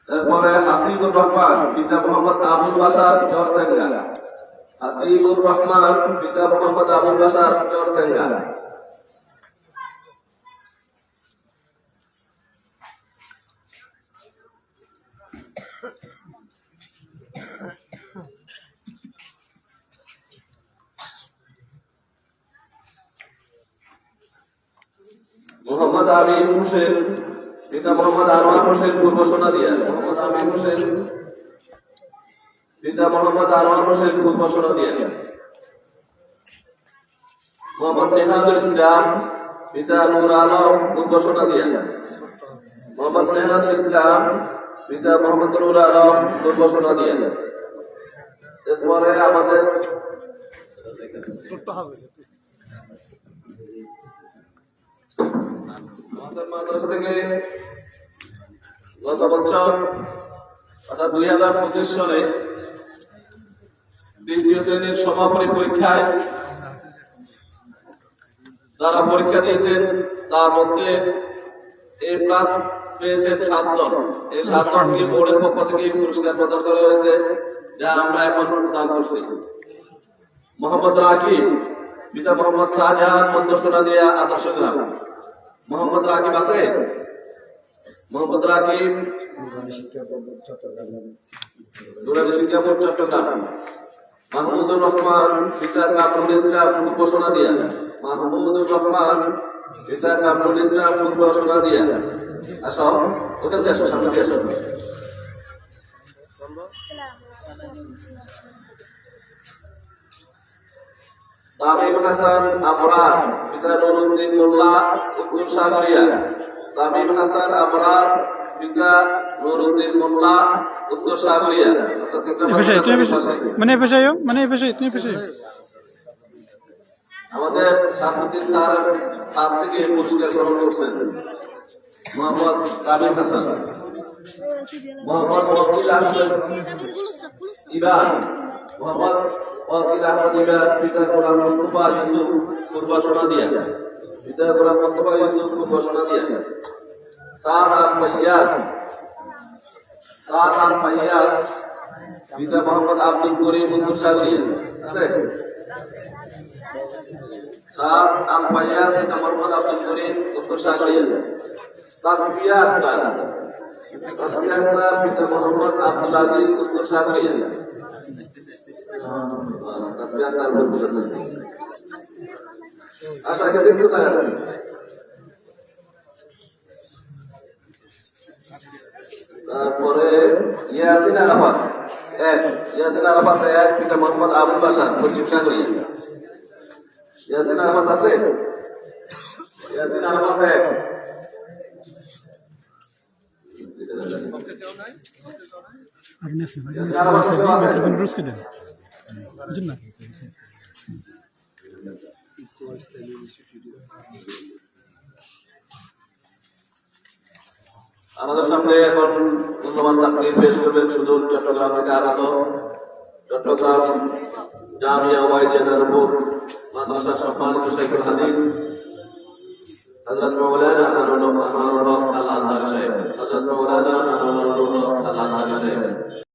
এরপরে হাসিবুর রহমান পিতা মোহাম্মদ আবুল বাশার চরসেঙ্গা। হাসিবুর রহমান পিতা মোহাম্মদ আবুল বাশার চরসেঙ্গা। মোহাম্মদ আমির হোসেন পিতা মোহাম্মদ আনোয়ার হোসেন পূর্ব সোনাদিয়া। মোহাম্মদ আমির হোসেন পিতা মোহাম্মদ আনোয়ার হোসেন পূর্ব সোনাদিয়া। মোহাম্মদ নেহাজুল ইসলাম পিতা নূর আলম পূর্ব সোনাদিয়া। মোহাম্মদ নেহাজুল ইসলাম পিতা মোহাম্মদ নূর আলম পূর্ব সোনাদিয়া। এরপরে আমাদের মাদ্রাসা থেকে গত বছর অর্থাৎ 2025 সালে দ্বিতীয় শ্রেণীর সমাপনী পরীক্ষায় যারা পরীক্ষা দিয়েছেন তার মধ্যে A+ পেয়েছেন 7 জন। এই 7 জনকে বোর্ডের পক্ষ থেকে পুরস্কার প্রদান করা হয়েছে, যা আমরা এখন প্রদান করছি। মোহাম্মদ রাকিব পিতা মোহাম্মদ শাহজাহান মধ্য সোনাদিয়া আদর্শ গ্রাম। মোহাম্মদ রাকিব আছে? মোহাম্মদ রাকিব নুরানি শিক্ষা বোর্ড চট্টগ্রাম। মাহমুদুর রহমান পিতা কামরুল ইসলাম পূর্ব সোনাদিয়া। মাহমুদুর রহমান পিতা কামরুল ইসলাম পূর্ব সোনাদিয়া। আসো ওখান থেকে আসো, সামনে আসো। তামিম হাসান আবরার পিতা নুরুদ্দিন মোল্লা উত্তর সাগরিয়া। তামিম হাসান আবরার পিতা নুরুদ্দিন মোল্লা উত্তর সাগরিয়া। আমাদের সামুদ্দিন স্যার থেকে পুরস্কার গ্রহণ করছেন মোহাম্মদ তামিম হাসান। মোহাম্মদ ওয়াকিল আহমেদ ইবান। মোহাম্মদ ওয়াকিল আহমেদ ইবান পিতা গোলাম মুস্তফা ইউসুফ পূর্ব সোনাদিয়া। পিতা গোলাম মুস্তফা ইউসুফ পূর্ব সোনাদিয়া। সাদ আল ফাইয়াজ পিতা মোহাম্মদ আব্দুল করিম উত্তর সাগরিয়া। আছে? সাদ আল ফাইয়াজ পিতা মোহাম্মদ আব্দুল করিম উত্তর সাগরিয়া। তাসবিয়া আক্তার পিতা মোহাম্মদ আব্দুল আজিজ উত্তর সাগরিয়া। আচ্ছা, এখানে একটু তাকান। তারপরে ইয়াসিন আরাফাত এক পিতা মোহাম্মদ আবুল বাশার পশ্চিম সাগরিয়া। ইয়াসিন আরাফাত আছে? ইয়াসিন আরাফাত এক। আমাদের সামনে এখন মূল্যবান তাকরীর পেশ করবেন সুদূর চট্টগ্রাম থেকে আগত চট্টগ্রাম জামিয়া ওয়াহিদিয়া দারুল মাদ্রাসার সম্মানিত শাইখুল হাদিস হযরত মাওলানা আনোয়ারুল হক আল আজহারী সাহেব। হযরত মাওলানা আনোয়ারুল হক আল আজহারী সাহেব।